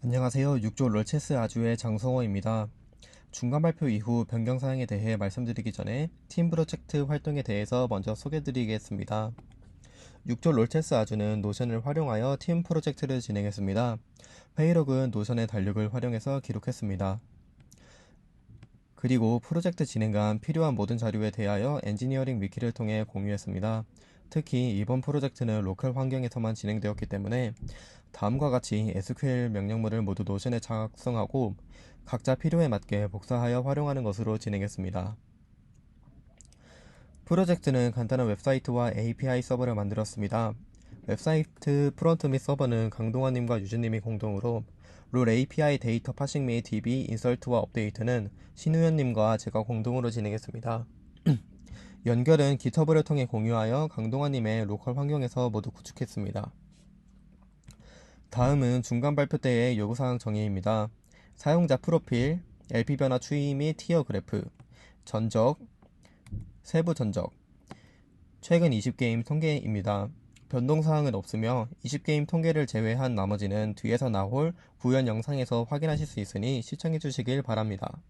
안녕하세요. 6조 롤체스 아주의 장성호입니다. 중간 발표 이후 변경 사항에 대해 말씀드리기 전에 팀 프로젝트 활동에 대해서 먼저 소개드리겠습니다. 6조 롤체스 아주는 노션을 활용하여 팀 프로젝트를 진행했습니다. 회의록은 노션의 달력을 활용해서 기록했습니다. 그리고 프로젝트 진행간 필요한 모든 자료에 대하여 엔지니어링 위키를 통해 공유했습니다. 특히 이번 프로젝트는 로컬 환경에서만 진행되었기 때문에 다음과 같이 SQL 명령물을 모두 노션에 작성하고 각자 필요에 맞게 복사하여 활용하는 것으로 진행했습니다. 프로젝트는 간단한 웹사이트와 API 서버를 만들었습니다. 웹사이트 프론트 및 서버는 강동원님과 유진님이 공동으로, 롤 API 데이터 파싱 및 DB 인설트와 업데이트는 신우현님과 제가 공동으로 진행했습니다. 연결은 GitHub를 통해 공유하여 강동원님의 로컬 환경에서 모두 구축했습니다. 다음은 중간 발표 때의 요구사항 정의입니다. 사용자 프로필, LP 변화 추이 및 티어 그래프, 전적, 세부 전적, 최근 20게임 통계입니다. 변동사항은 없으며 20게임 통계를 제외한 나머지는 뒤에서 나올 구현 영상에서 확인하실 수 있으니 시청해 주시길 바랍니다.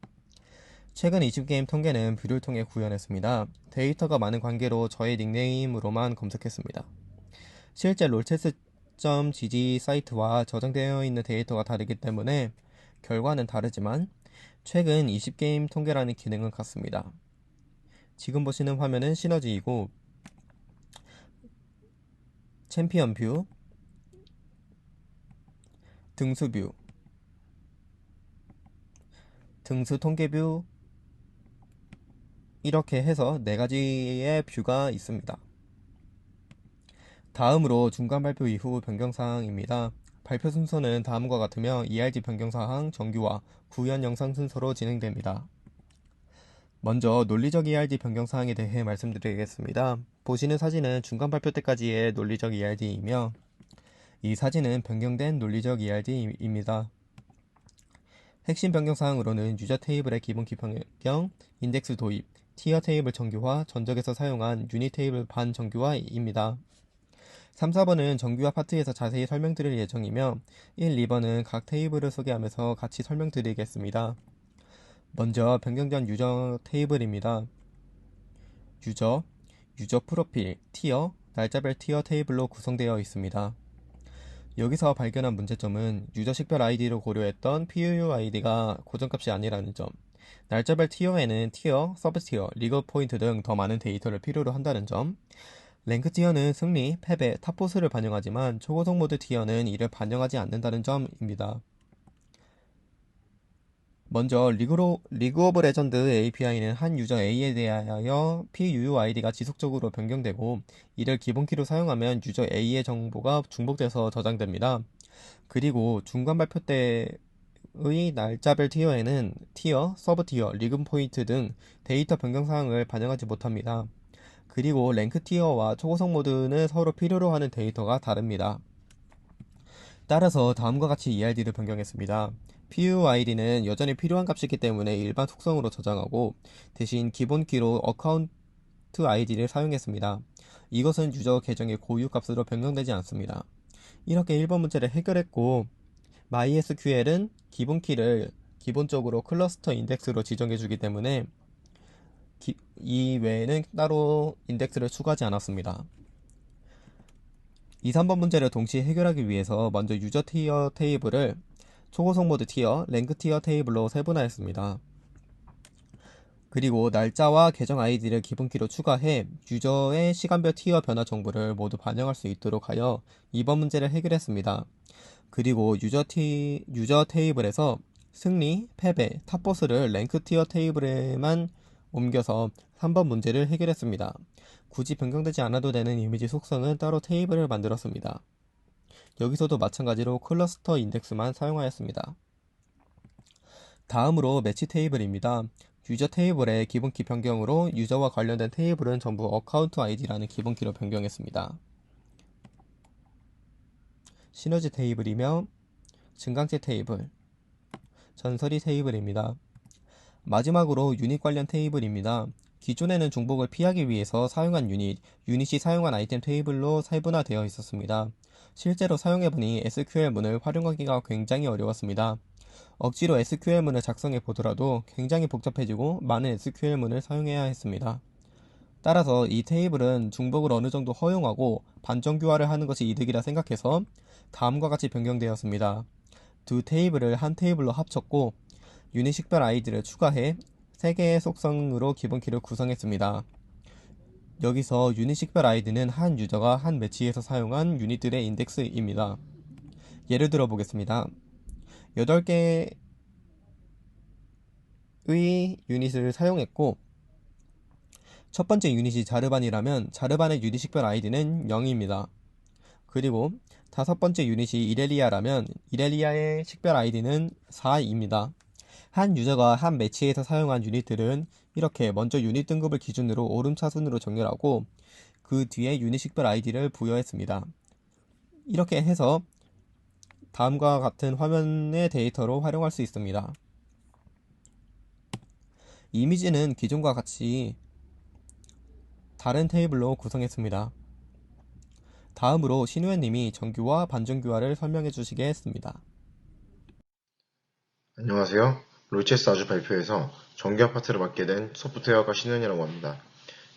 최근 20게임 통계는 뷰를 통해 구현했습니다. 데이터가 많은 관계로 저의 닉네임으로만 검색했습니다. 실제 롤체스.gg 사이트와 저장되어 있는 데이터가 다르기 때문에 결과는 다르지만 최근 20게임 통계라는 기능은 같습니다. 지금 보시는 화면은 시너지이고 챔피언 뷰, 등수 뷰, 등수 통계 뷰, 이렇게 해서 4가지의 뷰가 있습니다. 다음으로 중간 발표 이후 변경사항입니다. 발표 순서는 다음과 같으며 ERG 변경사항, 정규화, 구현 영상 순서로 진행됩니다. 먼저 논리적 ERG 변경사항에 대해 말씀드리겠습니다. 보시는 사진은 중간 발표 때까지의 논리적 ERG이며 이 사진은 변경된 논리적 ERG입니다. 핵심 변경사항으로는 유저 테이블의 기본키 변경, 인덱스 도입, 티어 테이블 정규화, 전적에서 사용한 유닛 테이블 반 정규화입니다. 3, 4번은 정규화 파트에서 자세히 설명드릴 예정이며 1, 2번은 각 테이블을 소개하면서 같이 설명드리겠습니다. 먼저 변경 전 유저 테이블입니다. 유저 프로필, 티어, 날짜별 티어 테이블로 구성되어 있습니다. 여기서 발견한 문제점은 유저 식별 아이디로 고려했던 PUU 아이디가 고정값이 아니라는 점, 날짜별 티어에는 티어, 서브 티어, 리그 포인트 등 더 많은 데이터를 필요로 한다는 점, 랭크 티어는 승리, 패배, 탑보스를 반영하지만 초고속 모드 티어는 이를 반영하지 않는다는 점입니다. 먼저 리그 오브 레전드 API는 한 유저 A에 대하여 PUUID가 지속적으로 변경되고 이를 기본키로 사용하면 유저 A의 정보가 중복돼서 저장됩니다. 그리고 중간 발표 때의 날짜별 티어에는 티어, 서브 티어, 리그 포인트 등 데이터 변경 사항을 반영하지 못합니다. 그리고 랭크 티어와 초고속 모드는 서로 필요로 하는 데이터가 다릅니다. 따라서 다음과 같이 ERD를 변경했습니다. PUID는 여전히 필요한 값이기 때문에 일반 속성으로 저장하고 대신 기본키로 어카운트 ID를 사용했습니다. 이것은 유저 계정의 고유 값으로 변경되지 않습니다. 이렇게 1번 문제를 해결했고 MySQL은 기본키를 기본적으로 클러스터 인덱스로 지정해주기 때문에 이 외에는 따로 인덱스를 추가하지 않았습니다. 2, 3번 문제를 동시에 해결하기 위해서 먼저 유저 티어 테이블을 초고속 모드 티어, 랭크 티어 테이블로 세분화했습니다. 그리고 날짜와 계정 아이디를 기본키로 추가해 유저의 시간별 티어 변화 정보를 모두 반영할 수 있도록 하여 2번 문제를 해결했습니다. 그리고 유저 테이블에서 승리, 패배, 탑보스를 랭크 티어 테이블에만 옮겨서 3번 문제를 해결했습니다. 굳이 변경되지 않아도 되는 이미지 속성은 따로 테이블을 만들었습니다. 여기서도 마찬가지로 클러스터 인덱스만 사용하였습니다. 다음으로 매치 테이블입니다. 유저 테이블의 기본키 변경으로 유저와 관련된 테이블은 전부 어카운트 아이디라는 기본키로 변경했습니다. 시너지 테이블이며 증강체 테이블, 전설이 테이블입니다. 마지막으로 유닛 관련 테이블입니다. 기존에는 중복을 피하기 위해서 사용한 유닛이 사용한 아이템 테이블로 세분화되어 있었습니다. 실제로 사용해보니 SQL문을 활용하기가 굉장히 어려웠습니다. 억지로 SQL문을 작성해 보더라도 굉장히 복잡해지고 많은 SQL문을 사용해야 했습니다. 따라서 이 테이블은 중복을 어느 정도 허용하고 반정교화를 하는 것이 이득이라 생각해서 다음과 같이 변경되었습니다. 두 테이블을 한 테이블로 합쳤고 유닛 식별 아이디를 추가해 3개의 속성으로 기본키를 구성했습니다. 여기서 유닛 식별 아이디는 한 유저가 한 매치에서 사용한 유닛들의 인덱스입니다. 예를 들어 보겠습니다. 8개의 유닛을 사용했고 첫 번째 유닛이 자르반이라면 자르반의 유닛 식별 아이디는 0입니다. 그리고 다섯 번째 유닛이 이렐리아라면 이렐리아의 식별 아이디는 4입니다. 한 유저가 한 매치에서 사용한 유닛들은 이렇게 먼저 유닛 등급을 기준으로 오름차순으로 정렬하고 그 뒤에 유닛 식별 아이디를 부여했습니다. 이렇게 해서 다음과 같은 화면의 데이터로 활용할 수 있습니다. 이미지는 기존과 같이 다른 테이블로 구성했습니다. 다음으로 신우현님이 정규화, 반정규화를 설명해 주시겠습니다. 안녕하세요. 롤체스 아주 발표에서 정규화 파트를 맡게 된 소프트웨어과 신현이라고 합니다.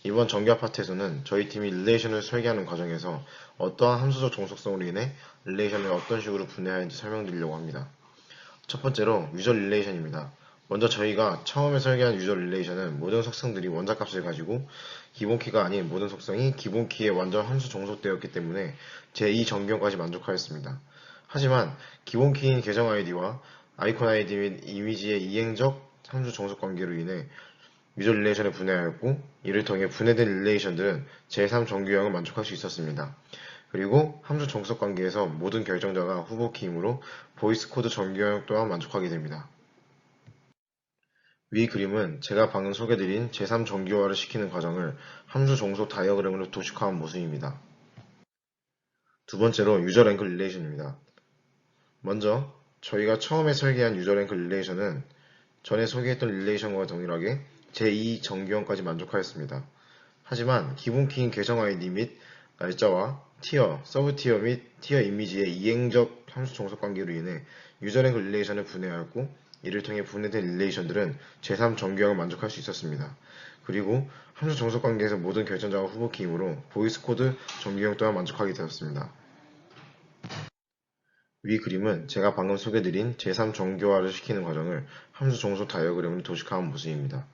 이번 정규화 파트에서는 저희 팀이 릴레이션을 설계하는 과정에서 어떠한 함수적 종속성으로 인해 릴레이션을 어떤 식으로 분해해야 하는지 설명드리려고 합니다. 첫 번째로 유저 릴레이션입니다. 먼저 저희가 처음에 설계한 유저 릴레이션은 모든 속성들이 원자값을 가지고 기본키가 아닌 모든 속성이 기본키에 완전 함수 종속되었기 때문에 제2 정규형까지 만족하였습니다. 하지만 기본키인 계정 아이디와 아이콘 아이디 및 이미지의 이행적 함수 종속 관계로 인해 유저 릴레이션을 분해하였고 이를 통해 분해된 릴레이션들은 제3 정규형을 만족할 수 있었습니다. 그리고 함수 종속 관계에서 모든 결정자가 후보 키이므로 보이스 코드 정규형 또한 만족하게 됩니다. 위 그림은 제가 방금 소개드린 제3 정규화를 시키는 과정을 함수 종속 다이어그램으로 도식화한 모습입니다. 두 번째로 유저 랭크 릴레이션입니다. 먼저 저희가 처음에 설계한 유저 랭크 릴레이션은 전에 소개했던 릴레이션과 동일하게 제2 정규형까지 만족하였습니다. 하지만 기본 키인 계정 아이디 및 날짜와 티어, 서브 티어 및 티어 이미지의 이행적 함수 종속 관계로 인해 유저 랭크 릴레이션을 분해하였고 이를 통해 분해된 릴레이션들은 제3 정규형을 만족할 수 있었습니다. 그리고 함수 종속 관계에서 모든 결정자가 후보 키이므로 보이스 코드 정규형 또한 만족하게 되었습니다. 위 그림은 제가 방금 소개드린 제3 정교화를 시키는 과정을 함수 종속 다이어그램으로 도식화한 모습입니다.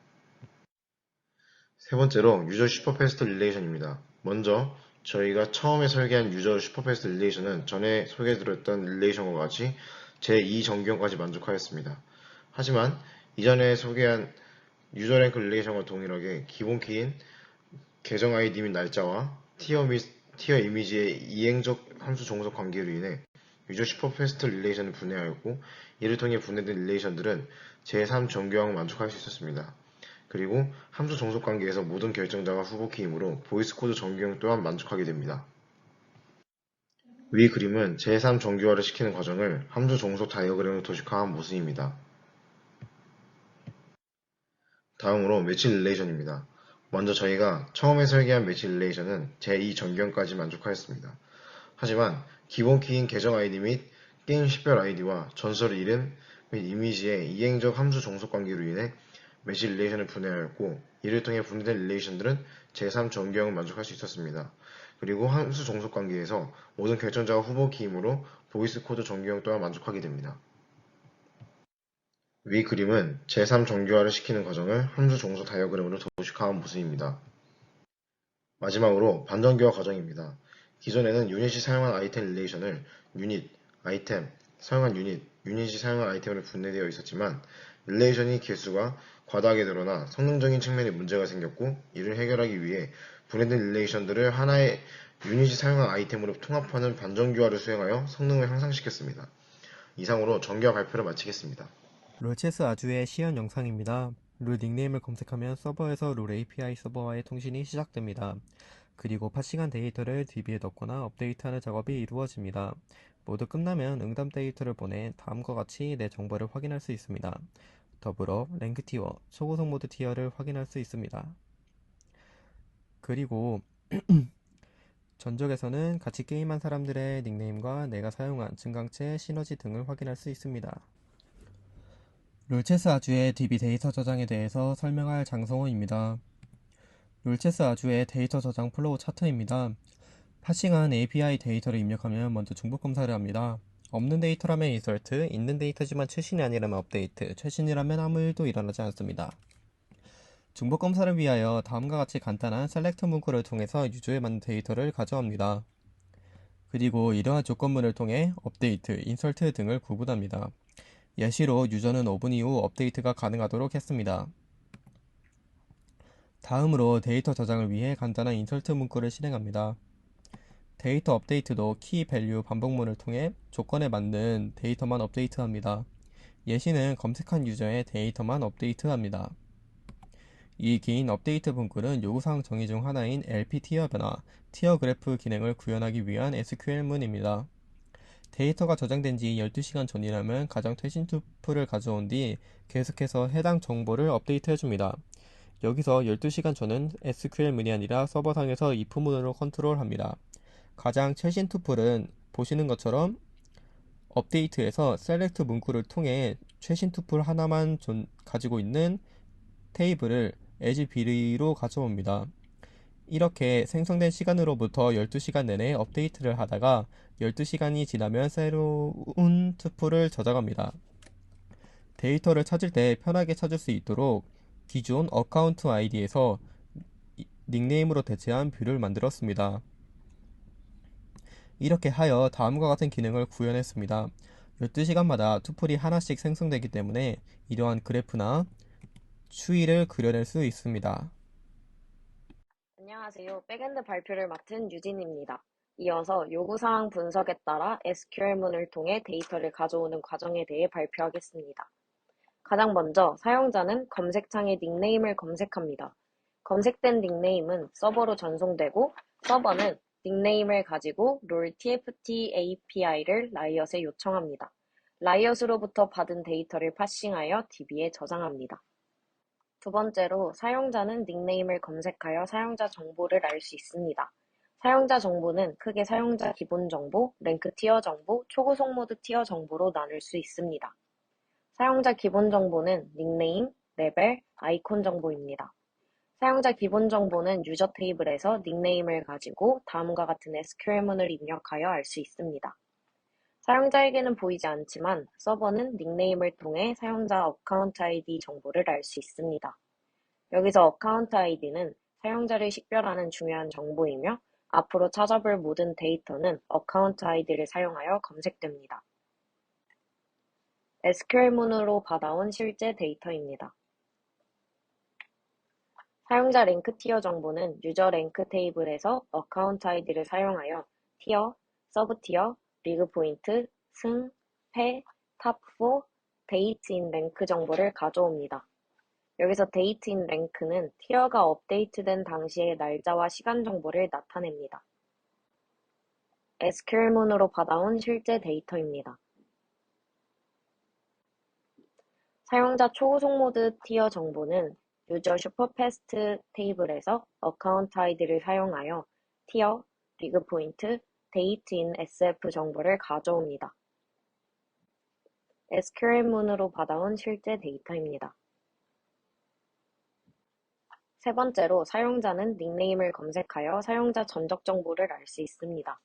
세 번째로 유저 슈퍼패스트 릴레이션입니다. 먼저 저희가 처음에 설계한 유저 슈퍼패스트 릴레이션은 전에 소개해드렸던 릴레이션과 같이 제2 정규형까지 만족하였습니다. 하지만 이전에 소개한 유저 랭크 릴레이션과 동일하게 기본 키인 계정 아이디 및 날짜와 티어 및 티어 이미지의 이행적 함수 종속 관계로 인해 유저 슈퍼패스트 릴레이션을 분해하였고 이를 통해 분해된 릴레이션들은 제3 정규형을 만족할 수 있었습니다. 그리고 함수 종속 관계에서 모든 결정자가 후보 키이므로 보이스 코드 정규형 또한 만족하게 됩니다. 위 그림은 제3 정규화를 시키는 과정을 함수 종속 다이어그램으로 도식화한 모습입니다. 다음으로 매치 릴레이션입니다. 먼저 저희가 처음에 설계한 매치 릴레이션은 제2 정규형까지 만족하였습니다. 하지만 기본 키인 계정 아이디 및 게임 식별 아이디와 전설 이름 및 이미지의 이행적 함수 종속 관계로 인해 매치 릴레이션을 분해하였고 이를 통해 분해된 릴레이션들은 제3 정규형을 만족할 수 있었습니다. 그리고 함수 종속 관계에서 모든 결정자가 후보 키이므로 보이스 코드 정규형 또한 만족하게 됩니다. 위 그림은 제3 정규화를 시키는 과정을 함수 종속 다이어그램으로 도식화한 모습입니다. 마지막으로 반정규화 과정입니다. 기존에는 유닛이 사용한 아이템 릴레이션을 유닛, 아이템, 사용한 유닛이 사용한 아이템으로 분해되어 있었지만 릴레이션이 개수가 과다하게 늘어나 성능적인 측면에 문제가 생겼고 이를 해결하기 위해 분해된 릴레이션들을 하나의 유닛이 사용한 아이템으로 통합하는 반정규화를 수행하여 성능을 향상시켰습니다. 이상으로 정규화 발표를 마치겠습니다. 롤체스 아주의 시연 영상입니다. 룰 닉네임을 검색하면 서버에서 룰 API 서버와의 통신이 시작됩니다. 그리고 파싱한 데이터를 DB에 넣거나 업데이트하는 작업이 이루어집니다. 모두 끝나면 응답 데이터를 보내 다음과 같이 내 정보를 확인할 수 있습니다. 더불어 랭크 티어, 초고속 모드 티어를 확인할 수 있습니다. 그리고 전적에서는 같이 게임한 사람들의 닉네임과 내가 사용한 증강체, 시너지 등을 확인할 수 있습니다. 롤체스 아주의 DB 데이터 저장에 대해서 설명할 장성호입니다. 롤체스 아주의 데이터 저장 플로우 차트입니다. 파싱한 API 데이터를 입력하면 먼저 중복 검사를 합니다. 없는 데이터라면 인서트, 있는 데이터지만 최신이 아니라면 업데이트, 최신이라면 아무 일도 일어나지 않습니다. 중복 검사를 위하여 다음과 같이 간단한 셀렉트 문구를 통해서 유저에 맞는 데이터를 가져옵니다. 그리고 이러한 조건문을 통해 업데이트, 인설트 등을 구분합니다. 예시로 유저는 5분 이후 업데이트가 가능하도록 했습니다. 다음으로 데이터 저장을 위해 간단한 인설트 문구를 실행합니다. 데이터 업데이트도 키 밸류 반복문을 통해 조건에 맞는 데이터만 업데이트합니다. 예시는 검색한 유저의 데이터만 업데이트합니다. 이 긴 업데이트 문구는 요구사항 정의 중 하나인 LP 티어 변화, 티어 그래프 기능을 구현하기 위한 SQL문입니다. 데이터가 저장된 지 12시간 전이라면 가장 최신 투프를 가져온 뒤 계속해서 해당 정보를 업데이트해줍니다. 여기서 12시간 전은 SQL문이 아니라 서버상에서 if문으로 컨트롤합니다. 가장 최신 투플은 보시는 것처럼 업데이트에서 셀렉트 문구를 통해 최신 투플 하나만 가지고 있는 테이블을 as 비리로 가져옵니다. 이렇게 생성된 시간으로부터 12시간 내내 업데이트를 하다가 12시간이 지나면 새로운 투플을 저장합니다. 데이터를 찾을 때 편하게 찾을 수 있도록 기존 어카운트 아이디에서 닉네임으로 대체한 뷰를 만들었습니다. 이렇게 하여 다음과 같은 기능을 구현했습니다. 12시간마다 투플이 하나씩 생성되기 때문에 이러한 그래프나 추이를 그려낼 수 있습니다. 안녕하세요. 백엔드 발표를 맡은 유진입니다. 이어서 요구사항 분석에 따라 SQL문을 통해 데이터를 가져오는 과정에 대해 발표하겠습니다. 가장 먼저 사용자는 검색창에 닉네임을 검색합니다. 검색된 닉네임은 서버로 전송되고 서버는 닉네임을 가지고 롤 TFT API를 라이엇에 요청합니다. 라이엇으로부터 받은 데이터를 파싱하여 DB에 저장합니다. 두 번째로 사용자는 닉네임을 검색하여 사용자 정보를 알 수 있습니다. 사용자 정보는 크게 사용자 기본 정보, 랭크 티어 정보, 초고속 모드 티어 정보로 나눌 수 있습니다. 사용자 기본 정보는 닉네임, 레벨, 아이콘 정보입니다. 사용자 기본 정보는 유저 테이블에서 닉네임을 가지고 다음과 같은 SQL문을 입력하여 알 수 있습니다. 사용자에게는 보이지 않지만 서버는 닉네임을 통해 사용자 어카운트 ID 정보를 알 수 있습니다. 여기서 어카운트 ID는 사용자를 식별하는 중요한 정보이며 앞으로 찾아볼 모든 데이터는 어카운트 ID를 사용하여 검색됩니다. SQL문으로 받아온 실제 데이터입니다. 사용자 랭크 티어 정보는 유저 랭크 테이블에서 어카운트 ID를 사용하여 티어, 서브 티어, 리그 포인트, 승, 패, 탑4, 데이트인 랭크 정보를 가져옵니다. 여기서 데이트인 랭크는 티어가 업데이트된 당시의 날짜와 시간 정보를 나타냅니다. SQL문으로 받아온 실제 데이터입니다. 사용자 초고속 모드 티어 정보는 유저 슈퍼패스트 테이블에서 어카운트 아이디를 사용하여 티어, 리그 포인트, 데이트인 SF 정보를 가져옵니다. SQL문으로 받아온 실제 데이터입니다. 세 번째로 사용자는 닉네임을 검색하여 사용자 전적 정보를 알 수 있습니다.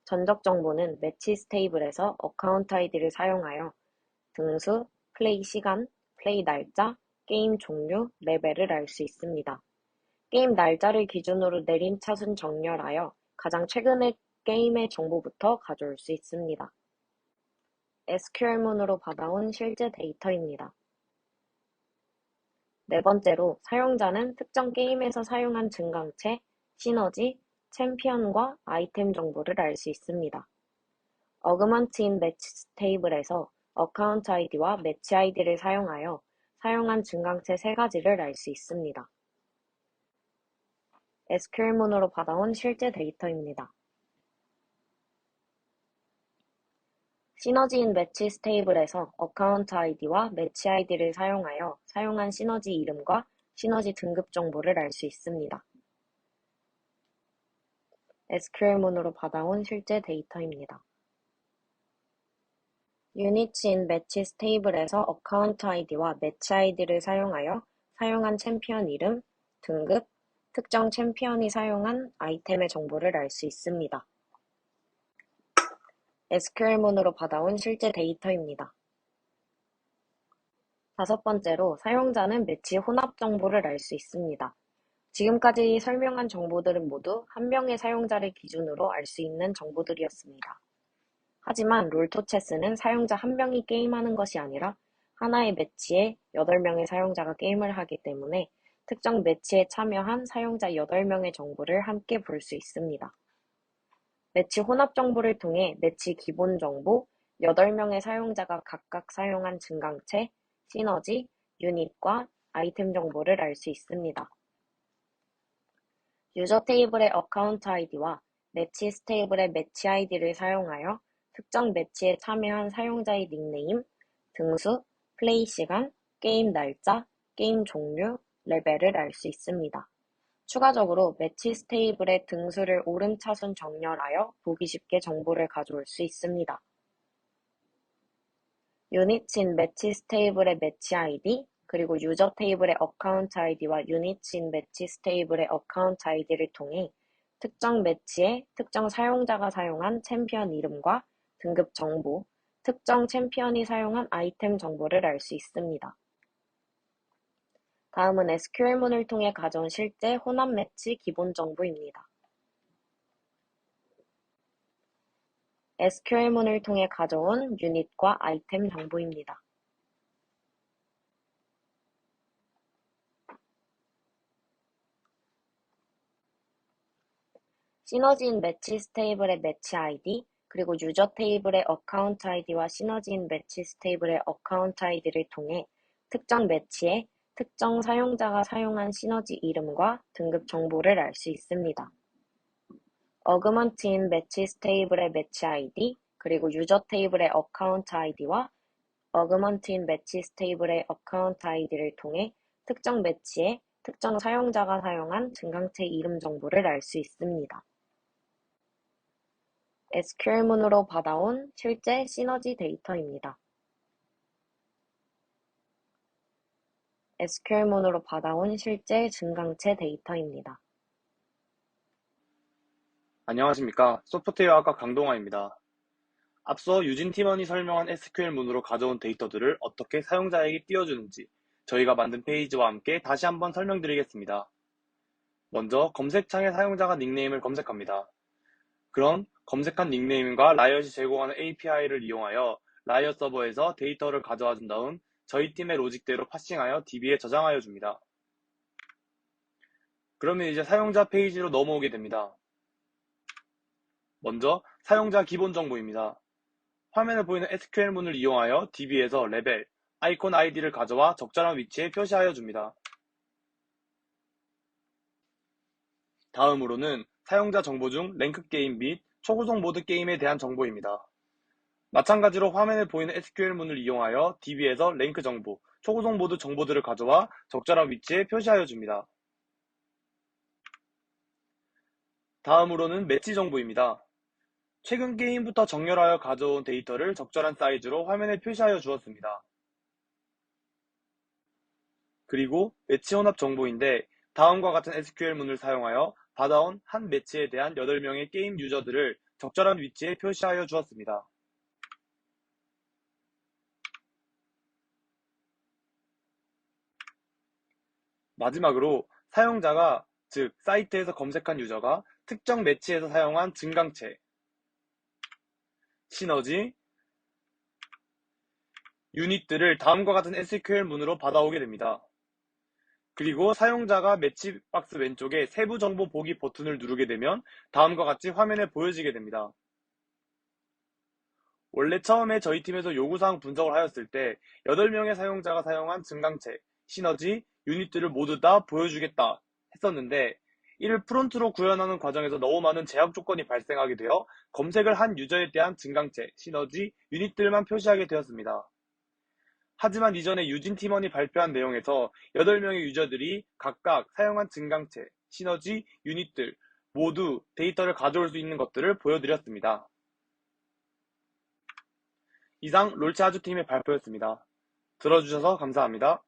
전적 정보는 매치스 테이블에서 어카운트 아이디를 사용하여 등수, 플레이 시간, 플레이 날짜, 게임 종류, 레벨을 알 수 있습니다. 게임 날짜를 기준으로 내림차순 정렬하여 가장 최근의 게임의 정보부터 가져올 수 있습니다. SQL문으로 받아온 실제 데이터입니다. 네 번째로 사용자는 특정 게임에서 사용한 증강체, 시너지, 챔피언과 아이템 정보를 알 수 있습니다. 어그먼트인 매치 테이블에서 어카운트 아이디와 매치 아이디를 사용하여 사용한 증강체 세 가지를 알 수 있습니다. SQL문으로 받아온 실제 데이터입니다. 시너지인 매치스 테이블에서 어카운트 아이디와 매치 아이디를 사용하여 사용한 시너지 이름과 시너지 등급 정보를 알 수 있습니다. SQL문으로 받아온 실제 데이터입니다. 유닛인 매치스 테이블에서 어카운트 아이디와 매치 아이디를 사용하여 사용한 챔피언 이름, 등급, 특정 챔피언이 사용한 아이템의 정보를 알 수 있습니다. SQL문으로 받아온 실제 데이터입니다. 다섯 번째로 사용자는 매치 혼합 정보를 알 수 있습니다. 지금까지 설명한 정보들은 모두 한 명의 사용자를 기준으로 알 수 있는 정보들이었습니다. 하지만 롤토체스는 사용자 한 명이 게임하는 것이 아니라 하나의 매치에 8명의 사용자가 게임을 하기 때문에 특정 매치에 참여한 사용자 8명의 정보를 함께 볼 수 있습니다. 매치 혼합 정보를 통해 매치 기본 정보, 8명의 사용자가 각각 사용한 증강체, 시너지, 유닛과 아이템 정보를 알 수 있습니다. 유저 테이블의 어카운트 아이디와 매치스 테이블의 매치 아이디를 사용하여 특정 매치에 참여한 사용자의 닉네임, 등수, 플레이 시간, 게임 날짜, 게임 종류, 레벨을 알 수 있습니다. 추가적으로 매치스 테이블의 등수를 오름차순 정렬하여 보기 쉽게 정보를 가져올 수 있습니다. 유닛인 매치스 테이블의 매치 아이디, 그리고 유저 테이블의 어카운트 아이디와 유닛인 매치스 테이블의 어카운트 아이디를 통해 특정 매치에 특정 사용자가 사용한 챔피언 이름과 등급 정보, 특정 챔피언이 사용한 아이템 정보를 알 수 있습니다. 다음은 SQL문을 통해 가져온 실제 혼합 매치 기본 정보입니다. SQL문을 통해 가져온 유닛과 아이템 정보입니다. 시너지인 매치스 테이블의 매치 아이디, 그리고 유저 테이블의 어카운트 아이디와 시너지인 매치스 테이블의 어카운트 아이디를 통해 특정 매치에 특정 사용자가 사용한 시너지 이름과 등급 정보를 알 수 있습니다. 어그먼트인 매치스 테이블의 매치 아이디, 그리고 유저 테이블의 어카운트 아이디와 어그먼트인 매치스 테이블의 어카운트 아이디를 통해 특정 매치에 특정 사용자가 사용한 증강체 이름 정보를 알 수 있습니다. SQL문으로 받아온 실제 시너지 데이터입니다. SQL문으로 받아온 실제 증강체 데이터입니다. 안녕하십니까. 소프트웨어학과 강동아입니다. 앞서 유진 팀원이 설명한 SQL문으로 가져온 데이터들을 어떻게 사용자에게 띄워주는지 저희가 만든 페이지와 함께 다시 한번 설명드리겠습니다. 먼저 검색창에 사용자가 닉네임을 검색합니다. 그럼 검색한 닉네임과 라이엇이 제공하는 API를 이용하여 라이엇 서버에서 데이터를 가져와 준 다음 저희 팀의 로직대로 파싱하여 DB에 저장하여 줍니다. 그러면 이제 사용자 페이지로 넘어오게 됩니다. 먼저 사용자 기본 정보입니다. 화면에 보이는 SQL문을 이용하여 DB에서 레벨, 아이콘 아이디를 가져와 적절한 위치에 표시하여 줍니다. 다음으로는 사용자 정보 중 랭크 게임 및 초고속 모드 게임에 대한 정보입니다. 마찬가지로 화면에 보이는 SQL문을 이용하여 DB에서 랭크 정보, 초고속 모드 정보들을 가져와 적절한 위치에 표시하여 줍니다. 다음으로는 매치 정보입니다. 최근 게임부터 정렬하여 가져온 데이터를 적절한 사이즈로 화면에 표시하여 주었습니다. 그리고 매치 혼합 정보인데 다음과 같은 SQL문을 사용하여 받아온 한 매치에 대한 8명의 게임 유저들을 적절한 위치에 표시하여 주었습니다. 마지막으로 사용자가, 즉 사이트에서 검색한 유저가 특정 매치에서 사용한 증강체, 시너지, 유닛들을 다음과 같은 SQL문으로 받아오게 됩니다. 그리고 사용자가 매치 박스 왼쪽에 세부 정보 보기 버튼을 누르게 되면 다음과 같이 화면에 보여지게 됩니다. 원래 처음에 저희 팀에서 요구사항 분석을 하였을 때 8명의 사용자가 사용한 증강체, 시너지, 유닛들을 모두 다 보여주겠다 했었는데 이를 프론트로 구현하는 과정에서 너무 많은 제약 조건이 발생하게 되어 검색을 한 유저에 대한 증강체, 시너지, 유닛들만 표시하게 되었습니다. 하지만 이전에 유진 팀원이 발표한 내용에서 8명의 유저들이 각각 사용한 증강체, 시너지, 유닛들 모두 데이터를 가져올 수 있는 것들을 보여드렸습니다. 이상 롤체아주팀의 발표였습니다. 들어주셔서 감사합니다.